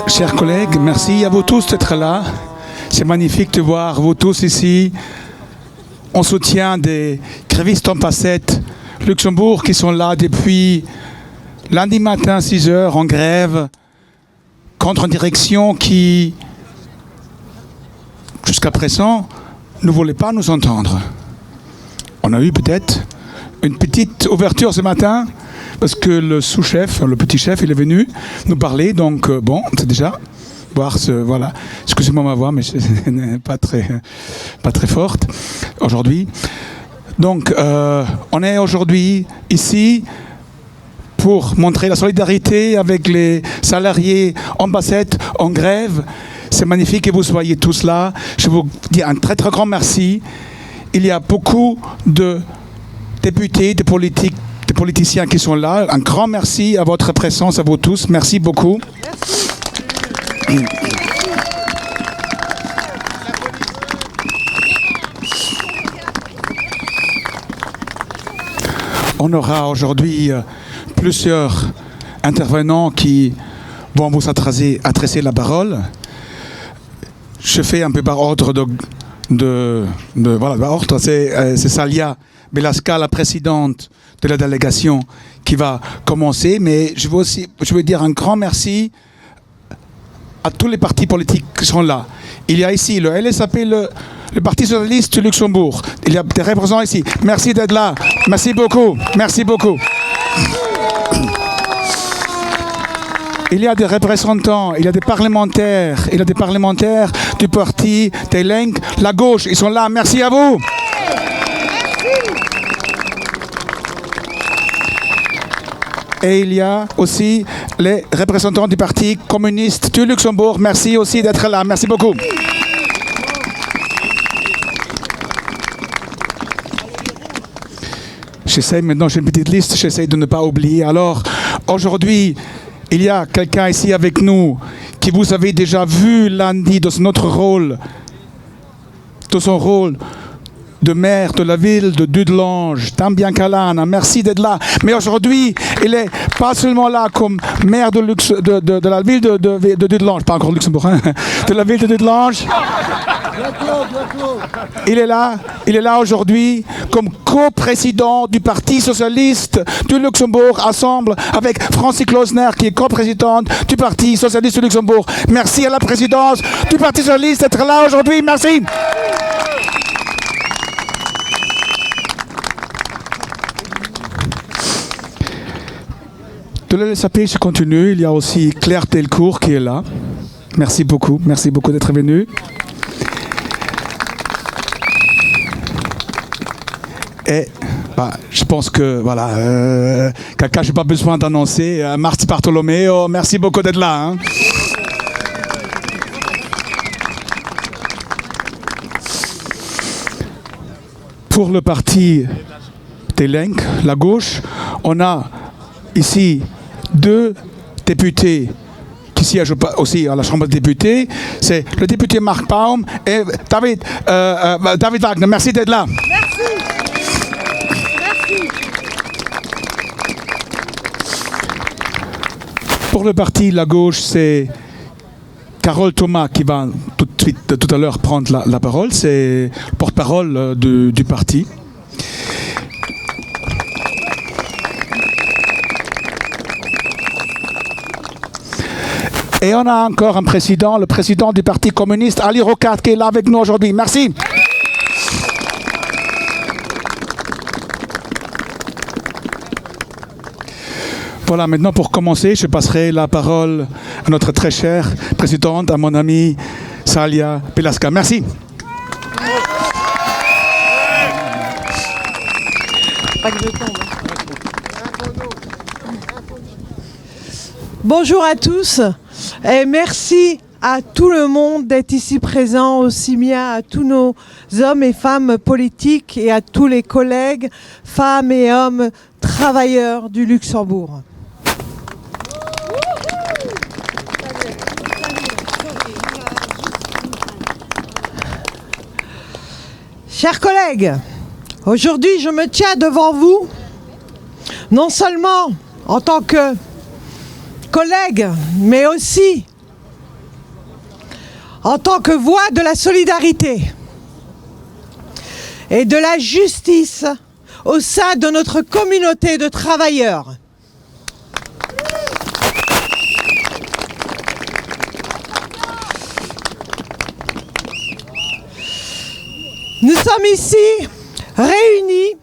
Chers collègues, merci à vous tous d'être là. C'est magnifique de voir vous tous ici en soutien des grévistes en Passette Luxembourg qui sont là depuis lundi matin 6 heures en grève contre une direction qui, jusqu'à présent, ne voulait pas nous entendre. On a eu peut-être une petite ouverture ce matin parce que le sous-chef, le petit chef, il est venu nous parler. Donc bon, c'est déjà voir ce voilà. Excusez-moi ma voix, mais c'est pas très forte aujourd'hui. Donc on est aujourd'hui ici pour montrer la solidarité avec les salariés en Passette, en grève. C'est magnifique que vous soyez tous là. Je vous dis un très grand merci. Il y a beaucoup de députés, de politiciens qui sont là. Un grand merci à votre présence, à vous tous. Merci beaucoup. Merci. On aura aujourd'hui plusieurs intervenants qui vont vous adresser la parole. Je fais un peu par ordre par ordre. C'est Salia Belasca, la présidente de la délégation, qui va commencer. Mais je veux dire un grand merci à tous les partis politiques qui sont là. Il y a ici le LSAP, le Parti socialiste du Luxembourg. Il y a des représentants ici. Merci d'être là. Merci beaucoup. Merci beaucoup. Il y a des représentants, il y a des parlementaires, du parti Telenk, la gauche, ils sont là. Merci à vous. Et il y a aussi les représentants du Parti communiste du Luxembourg. Merci aussi d'être là. Merci beaucoup. Maintenant j'ai une petite liste, j'essaie de ne pas oublier. Alors, aujourd'hui, il y a quelqu'un ici avec nous qui vous avez déjà vu lundi dans son rôle de maire de la ville de Dudelange, Tambien Kalana. Merci d'être là. Mais aujourd'hui, il n'est pas seulement là comme maire de la ville de Dudelange, pas encore Luxembourg, hein, de la ville de Dudelange. Il est là aujourd'hui comme co-président du Parti socialiste du Luxembourg, ensemble avec Francie Klausner, qui est co-présidente du Parti socialiste du Luxembourg. Merci à la présidence du Parti socialiste d'être là aujourd'hui. Merci. De la LSAP, je continue. Il y a aussi Claire Delcourt qui est là. Merci beaucoup d'être venu. Et je pense que quelqu'un, je n'ai pas besoin d'annoncer, Marti Bartolomeo, merci beaucoup d'être là. Hein. Pour le parti Telenk, la gauche, on a ici 2 députés qui siègent aussi à la Chambre des députés. C'est le député Marc Baum et David Wagner. Merci d'être là. Pour le parti La Gauche, c'est Carole Thomas qui va tout à l'heure prendre la parole. C'est le porte-parole du parti. Et on a encore un président, le président du Parti communiste, Ali Rokat, qui est là avec nous aujourd'hui. Merci. Voilà, maintenant pour commencer, je passerai la parole à notre très chère présidente, à mon amie Salia Belasca. Merci. Bonjour à tous et merci à tout le monde d'être ici présent, aussi bien à tous nos hommes et femmes politiques et à tous les collègues, femmes et hommes travailleurs du Luxembourg. Chers collègues, aujourd'hui je me tiens devant vous, non seulement en tant que collègue, mais aussi en tant que voix de la solidarité et de la justice au sein de notre communauté de travailleurs. Nous sommes ici réunis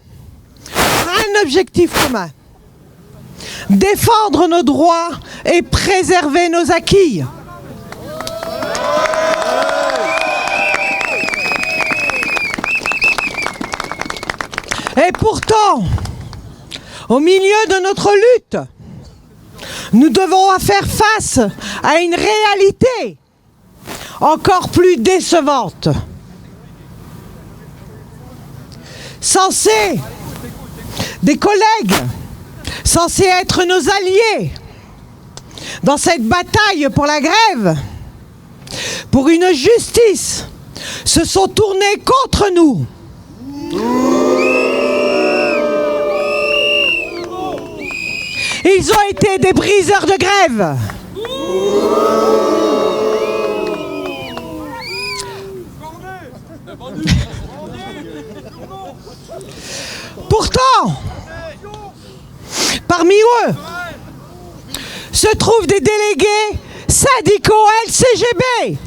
pour un objectif commun: défendre nos droits et préserver nos acquis. Et pourtant, au milieu de notre lutte, nous devons faire face à une réalité encore plus décevante. Des collègues censés être nos alliés dans cette bataille pour la grève, pour une justice, se sont tournés contre nous. Ils ont été des briseurs de grève. Pourtant, parmi eux se trouvent des délégués syndicaux LCGB.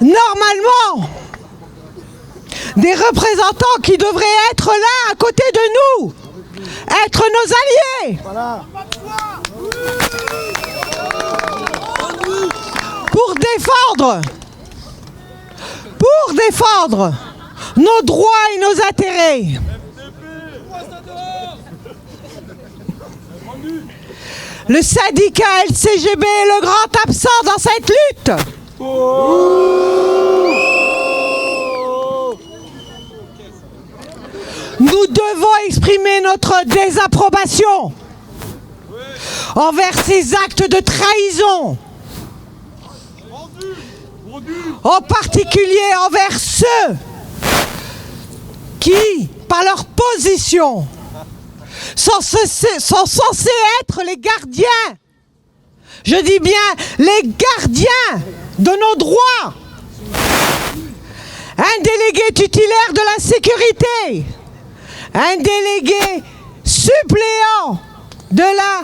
Normalement, des représentants qui devraient être là à côté de nous, être nos alliés. Voilà. Pour défendre nos droits et nos intérêts. Le syndicat LCGB est le grand absent dans cette lutte. Nous devons exprimer notre désapprobation envers ces actes de trahison, en particulier envers ceux qui, par leur position, sont censés être les gardiens, je dis bien les gardiens de nos droits. Un délégué tutélaire de la sécurité, un délégué suppléant de la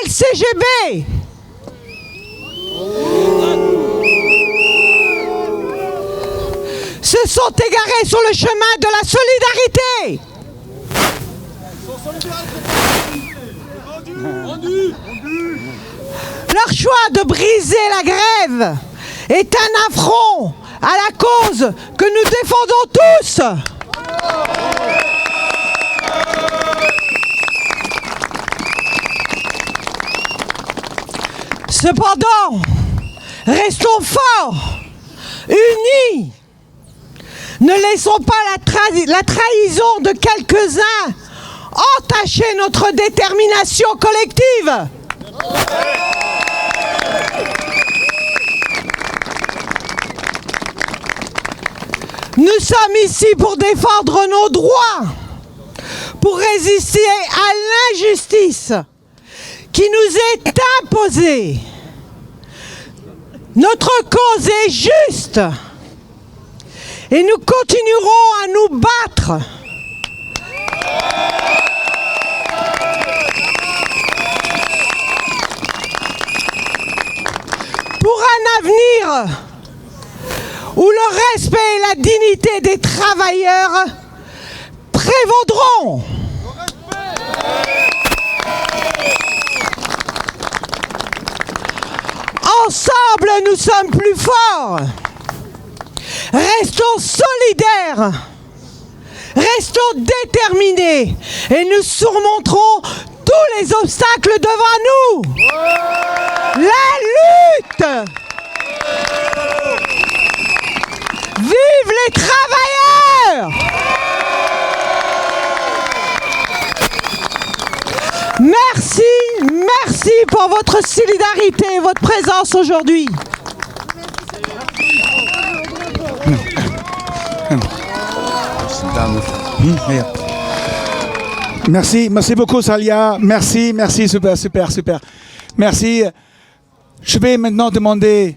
LCGB, se sont égarés sur le chemin de la solidarité. Leur choix de briser la grève est un affront à la cause que nous défendons tous. Cependant, restons forts, unis. Ne laissons pas la trahison de quelques-uns entacher notre détermination collective. Nous sommes ici pour défendre nos droits, pour résister à l'injustice qui nous est imposée. Notre cause est juste et nous continuerons à nous battre. Pour un avenir où le respect et la dignité des travailleurs prévaudront. Ensemble, nous sommes plus forts. Restons solidaires. Restons déterminés et nous surmonterons tous les obstacles devant nous. La lutte. Vive les travailleurs! Merci, merci pour votre solidarité et votre présence aujourd'hui. Merci, merci beaucoup Salia. Merci, merci, super, super, super. Merci. Je vais maintenant demander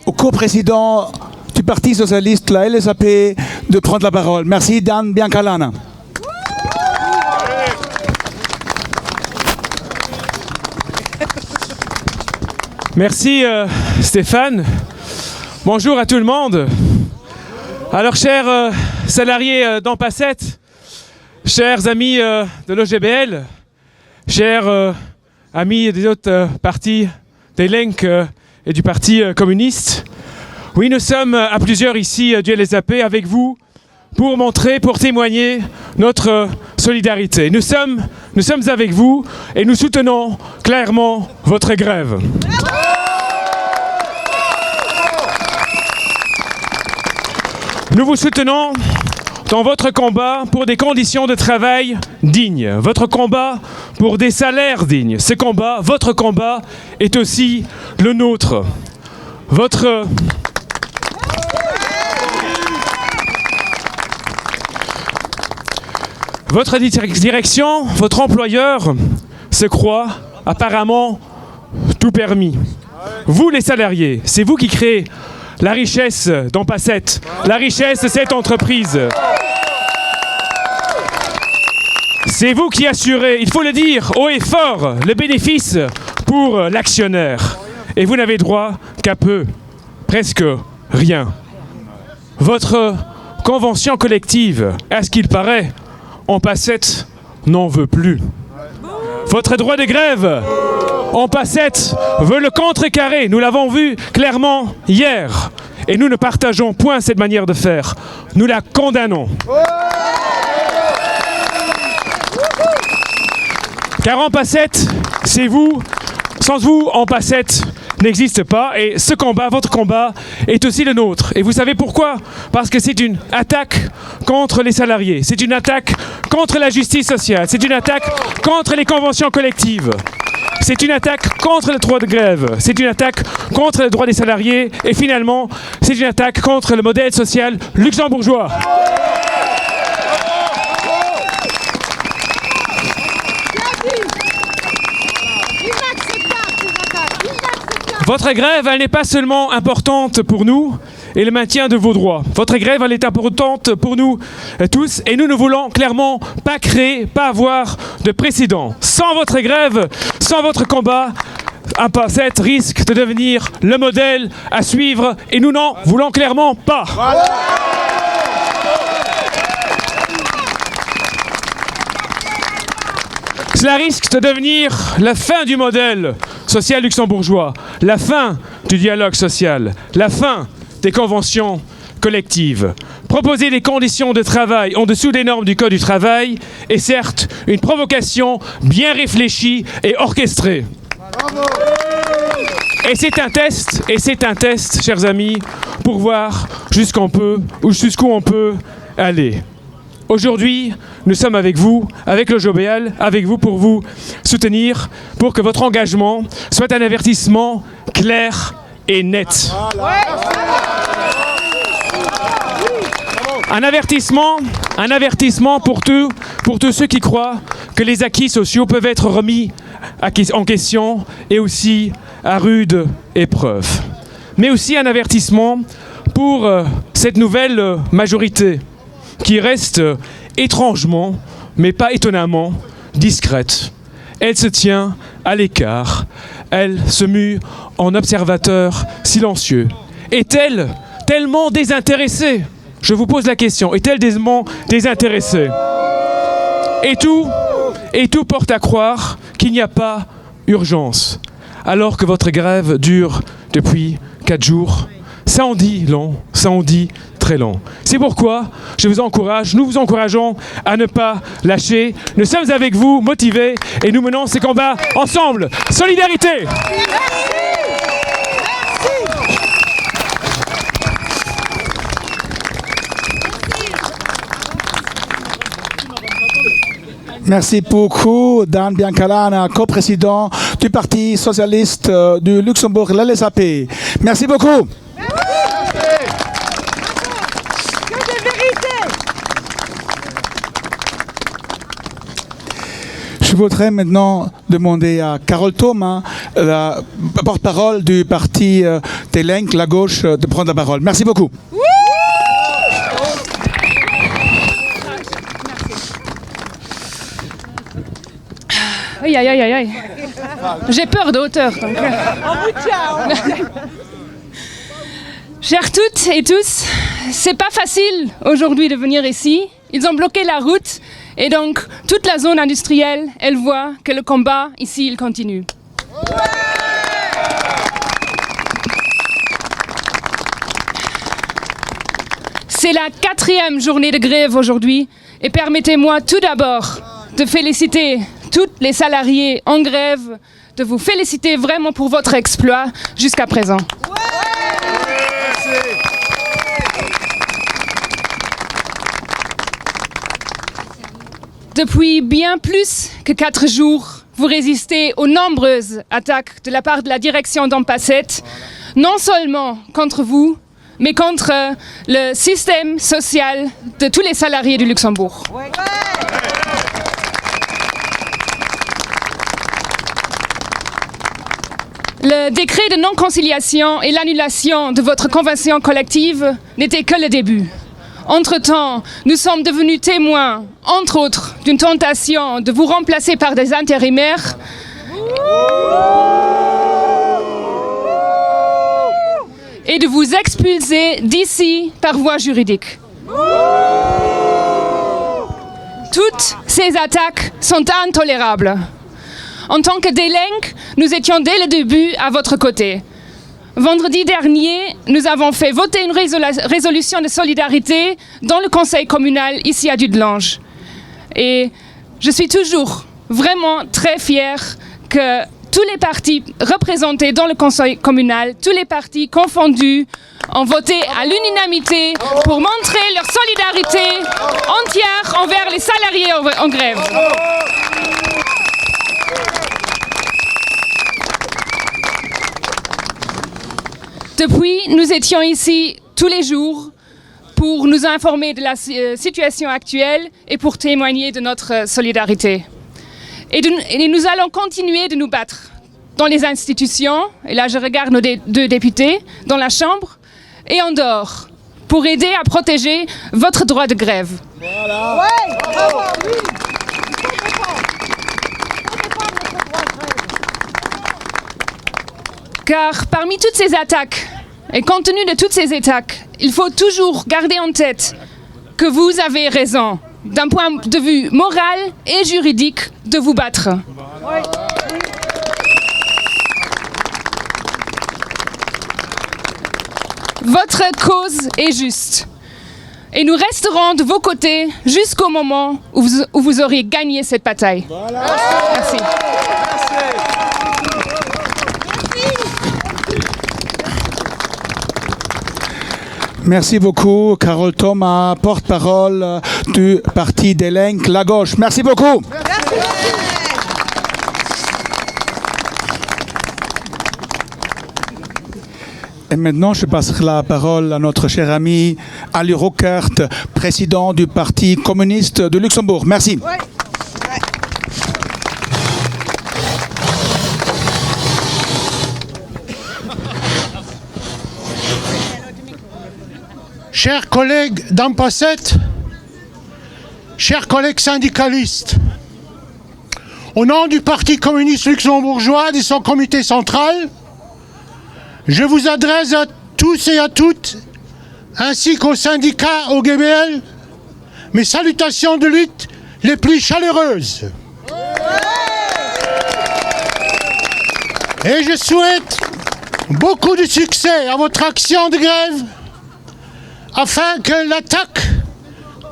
au coprésident du Parti Socialiste, la LSAP, de prendre la parole. Merci Dan Biancalana. Merci Stéphane. Bonjour à tout le monde. Alors chers salariés d'Ampasset, chers amis de l'OGBL, chers amis des autres partis, des LENC et du Parti communiste, oui, nous sommes à plusieurs ici du LSAP avec vous pour montrer, pour témoigner notre solidarité. Nous sommes avec vous et nous soutenons clairement votre grève. Nous vous soutenons dans votre combat pour des conditions de travail dignes, votre combat pour des salaires dignes. Ce combat, votre combat, est aussi le nôtre. Votre direction, votre employeur se croit apparemment tout permis. Vous les salariés, c'est vous qui créez la richesse d'Ampasset, la richesse de cette entreprise. C'est vous qui assurez, il faut le dire haut et fort, le bénéfice pour l'actionnaire. Et vous n'avez droit qu'à peu, presque rien. Votre convention collective, à ce qu'il paraît, Ampasset n'en veut plus. Votre droit de grève, Ampasset veut le contrecarrer. Nous l'avons vu clairement hier. Et nous ne partageons point cette manière de faire. Nous la condamnons. Car Ampasset, c'est vous. Sans vous, Ampasset n'existe pas. Et ce combat, votre combat, est aussi le nôtre. Et vous savez pourquoi? Parce que c'est une attaque contre les salariés. C'est une attaque contre la justice sociale. C'est une attaque contre les conventions collectives. C'est une attaque contre le droit de grève. C'est une attaque contre le droit des salariés. Et finalement, c'est une attaque contre le modèle social luxembourgeois. Votre grève, elle n'est pas seulement importante pour nous et le maintien de vos droits. Votre grève, elle est importante pour nous tous et nous ne voulons clairement pas créer, pas avoir de précédent. Sans votre grève, sans votre combat, Ampasset risque de devenir le modèle à suivre et nous n'en voulons clairement pas. Voilà. Cela risque de devenir la fin du modèle social luxembourgeois, la fin du dialogue social, la fin des conventions collectives. Proposer des conditions de travail en dessous des normes du Code du travail est certes une provocation bien réfléchie et orchestrée. Bravo. Et c'est un test, chers amis, pour voir jusqu'où on peut aller. Aujourd'hui, nous sommes avec vous, avec le Jobéal, avec vous pour vous soutenir, pour que votre engagement soit un avertissement clair et net. Un avertissement pour tous ceux qui croient que les acquis sociaux peuvent être remis en question et aussi à rude épreuve. Mais aussi un avertissement pour cette nouvelle majorité qui reste étrangement, mais pas étonnamment, discrète. Elle se tient à l'écart, elle se mue en observateur silencieux. Est-elle tellement désintéressée? Je vous pose la question, est-elle tellement désintéressée? Et tout porte à croire qu'il n'y a pas urgence, alors que votre grève dure depuis 4 jours. Ça en dit long, ça en dit très long. C'est pourquoi nous vous encourageons à ne pas lâcher. Nous sommes avec vous, motivés, et nous menons ces combats ensemble. Solidarité! Merci beaucoup, Dan Biancalana, coprésident du Parti Socialiste du Luxembourg, l'LSAP. Merci beaucoup. Je voudrais maintenant demander à Carole Thomas, la porte-parole du parti Delenk, la gauche, de prendre la parole. Merci beaucoup. Aïe, aïe, aïe, aïe. J'ai peur de hauteur. Donc... Chères toutes et tous, c'est pas facile aujourd'hui de venir ici. Ils ont bloqué la route et donc toute la zone industrielle, elle voit que le combat ici, il continue. C'est la 4e journée de grève aujourd'hui et permettez-moi tout d'abord de féliciter toutes les salariés en grève, de vous féliciter vraiment pour votre exploit jusqu'à présent. Depuis bien plus que 4 jours, vous résistez aux nombreuses attaques de la part de la direction d'Ampasset, non seulement contre vous, mais contre le système social de tous les salariés du Luxembourg. Le décret de non-conciliation et l'annulation de votre convention collective n'étaient que le début. Entre-temps, nous sommes devenus témoins, entre autres, d'une tentation de vous remplacer par des intérimaires et de vous expulser d'ici par voie juridique. Toutes ces attaques sont intolérables. En tant que Delenk, nous étions dès le début à votre côté. Vendredi dernier, nous avons fait voter une résolution de solidarité dans le conseil communal ici à Dudelange. Et je suis toujours vraiment très fière que tous les partis représentés dans le conseil communal, tous les partis confondus, ont voté à l'unanimité pour montrer leur solidarité entière envers les salariés en grève. Depuis, nous étions ici tous les jours pour nous informer de la situation actuelle et pour témoigner de notre solidarité. Et nous allons continuer de nous battre dans les institutions, et là je regarde nos 2 députés, dans la Chambre et en dehors, pour aider à protéger votre droit de grève. Voilà. Ouais, bravo, oui. Car parmi toutes ces attaques, et compte tenu de toutes ces attaques, il faut toujours garder en tête que vous avez raison, d'un point de vue moral et juridique, de vous battre. Votre cause est juste. Et nous resterons de vos côtés jusqu'au moment où vous aurez gagné cette bataille. Voilà. Merci. Merci beaucoup, Carole Thomas, porte-parole du parti Delenk, la gauche. Merci beaucoup. Merci. Et maintenant, je passerai la parole à notre cher ami Ali Rockert, président du Parti communiste de Luxembourg. Merci. Ouais. Chers collègues d'Ampasset, chers collègues syndicalistes, au nom du Parti communiste luxembourgeois et de son comité central, je vous adresse à tous et à toutes, ainsi qu'aux syndicats, au GBL, mes salutations de lutte les plus chaleureuses. Et je souhaite beaucoup de succès à votre action de grève, afin que l'attaque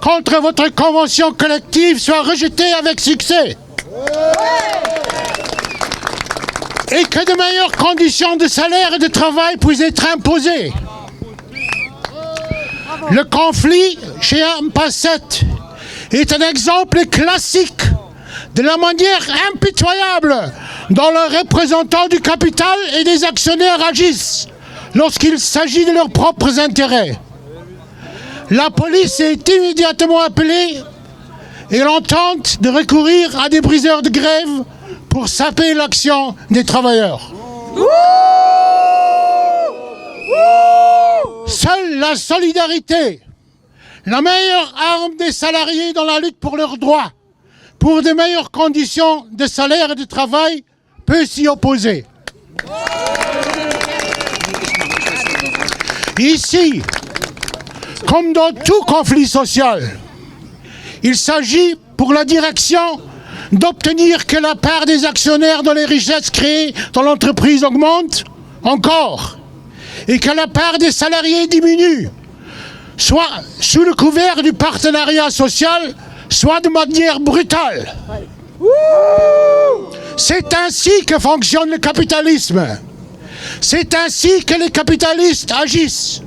contre votre convention collective soit rejetée avec succès. Et que de meilleures conditions de salaire et de travail puissent être imposées. Le conflit chez Ampasset est un exemple classique de la manière impitoyable dont les représentants du capital et des actionnaires agissent lorsqu'il s'agit de leurs propres intérêts. La police est immédiatement appelée et l'on tente de recourir à des briseurs de grève pour saper l'action des travailleurs. Seule la solidarité, la meilleure arme des salariés dans la lutte pour leurs droits, pour de meilleures conditions de salaire et de travail, peut s'y opposer. Ici, comme dans tout conflit social, il s'agit pour la direction d'obtenir que la part des actionnaires dans les richesses créées dans l'entreprise augmente encore et que la part des salariés diminue, soit sous le couvert du partenariat social, soit de manière brutale. C'est ainsi que fonctionne le capitalisme. C'est ainsi que les capitalistes agissent,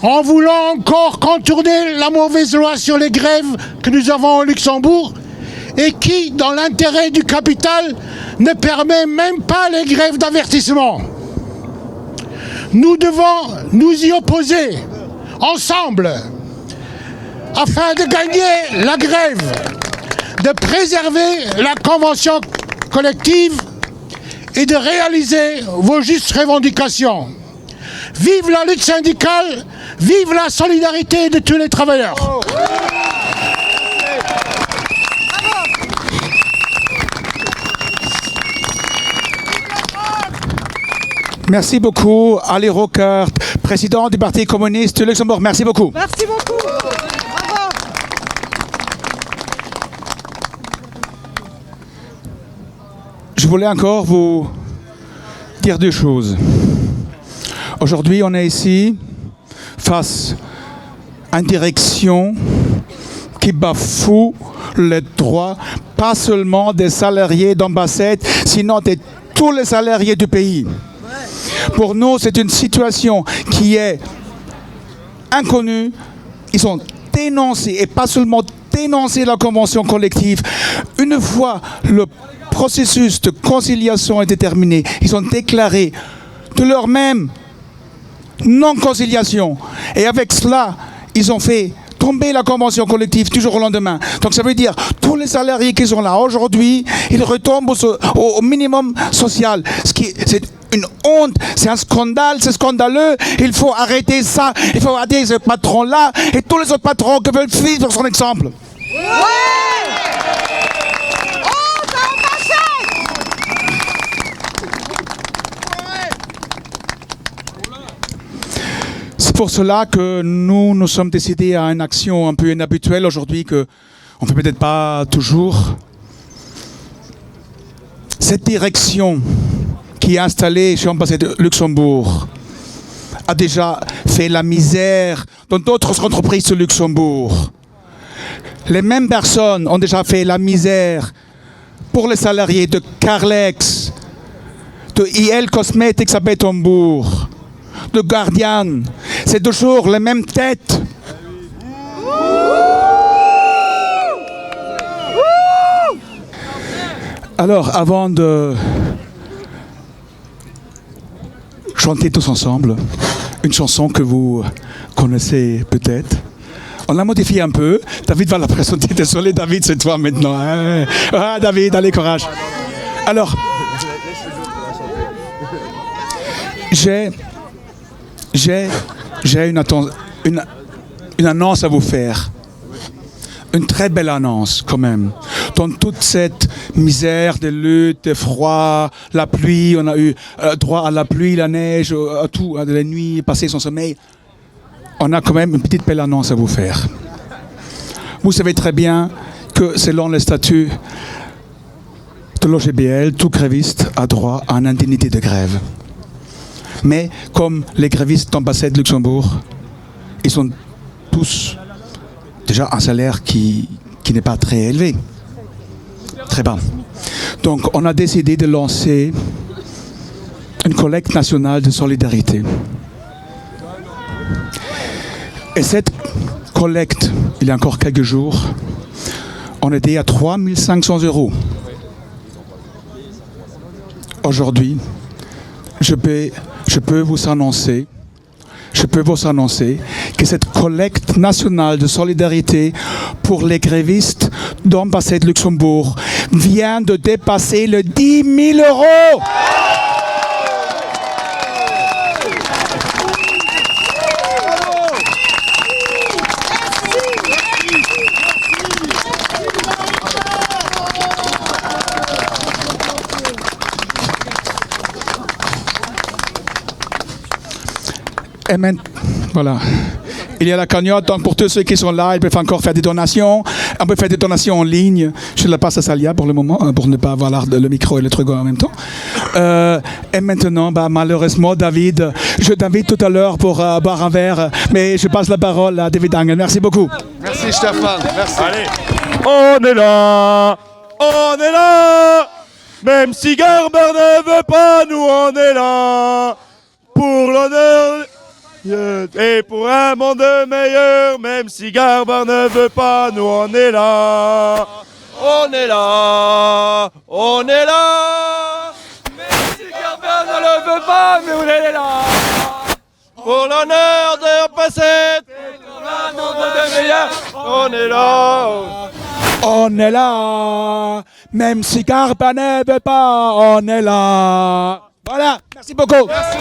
en voulant encore contourner la mauvaise loi sur les grèves que nous avons au Luxembourg et qui, dans l'intérêt du capital, ne permet même pas les grèves d'avertissement. Nous devons nous y opposer, ensemble, afin de gagner la grève, de préserver la convention collective et de réaliser vos justes revendications. Vive la lutte syndicale, vive la solidarité de tous les travailleurs. Merci beaucoup, Ali Rockert, président du Parti communiste du Luxembourg. Merci beaucoup. Merci beaucoup. Bravo. Je voulais encore vous dire deux choses. Aujourd'hui, on est ici face à une direction qui bafoue les droits, pas seulement des salariés d'ambassade, sinon de tous les salariés du pays. Pour nous, c'est une situation qui est inconnue. Ils ont dénoncé, et pas seulement dénoncé la convention collective. Une fois le processus de conciliation est terminé, ils ont déclaré de leur même non-conciliation. Et avec cela, ils ont fait tomber la convention collective du jour au lendemain. Donc ça veut dire tous les salariés qui sont là aujourd'hui, ils retombent au minimum social. C'est une honte, c'est un scandale, c'est scandaleux. Il faut arrêter ça, il faut arrêter ce patron-là et tous les autres patrons qui veulent suivre son exemple. C'est pour cela que nous sommes décidés à une action un peu inhabituelle aujourd'hui, qu'on ne fait peut-être pas toujours. Cette direction qui est installée chez l'ambassade de Luxembourg a déjà fait la misère dans d'autres entreprises de Luxembourg. Les mêmes personnes ont déjà fait la misère pour les salariés de Carlex, de IL Cosmetics à Bettembourg, de Guardian. C'est toujours les mêmes têtes. Alors, avant de chanter tous ensemble une chanson que vous connaissez peut-être, on l'a modifiée un peu. David va la présenter. Désolé, David, c'est toi maintenant. Hein? Ah, David, allez, courage. Alors, j'ai une annonce à vous faire. Une très belle annonce, quand même. Dans toute cette misère de lutte, de froid, la pluie, on a eu droit à la pluie, la neige, à tout, à la nuit, passer son sommeil. On a quand même une petite belle annonce à vous faire. Vous savez très bien que selon les statuts de l'OGBL, tout gréviste a droit à une indemnité de grève. Mais comme les grévistes d'ambassade de Luxembourg, ils sont tous déjà un salaire qui n'est pas très élevé, très bas. Donc on a décidé de lancer une collecte nationale de solidarité. Et cette collecte, il y a encore quelques jours, on était à 3 500 €. Aujourd'hui, je peux vous annoncer que cette collecte nationale de solidarité pour les grévistes d'Ambassade Luxembourg vient de dépasser le 10 000 euros. Et maintenant, voilà. Il y a la cagnotte, donc pour tous ceux qui sont là, ils peuvent encore faire des donations. On peut faire des donations en ligne. Je la passe à Salia pour le moment, pour ne pas avoir le micro et le truc en même temps. Et maintenant, malheureusement, David, je t'invite tout à l'heure pour boire un verre, mais je passe la parole à David Angel. Merci beaucoup. Merci Stéphane, merci. Allez, on est là, même si Garber ne veut pas, nous on est là, pour l'honneur et pour un monde meilleur, même si Garber ne veut pas, nous on est là. On est là, même si Garber ne le veut pas, mais on est là. Pour l'honneur de passer, pour un monde meilleur, on est là. On est là, même si Garber ne veut pas, on est là. Voilà, merci beaucoup. Merci.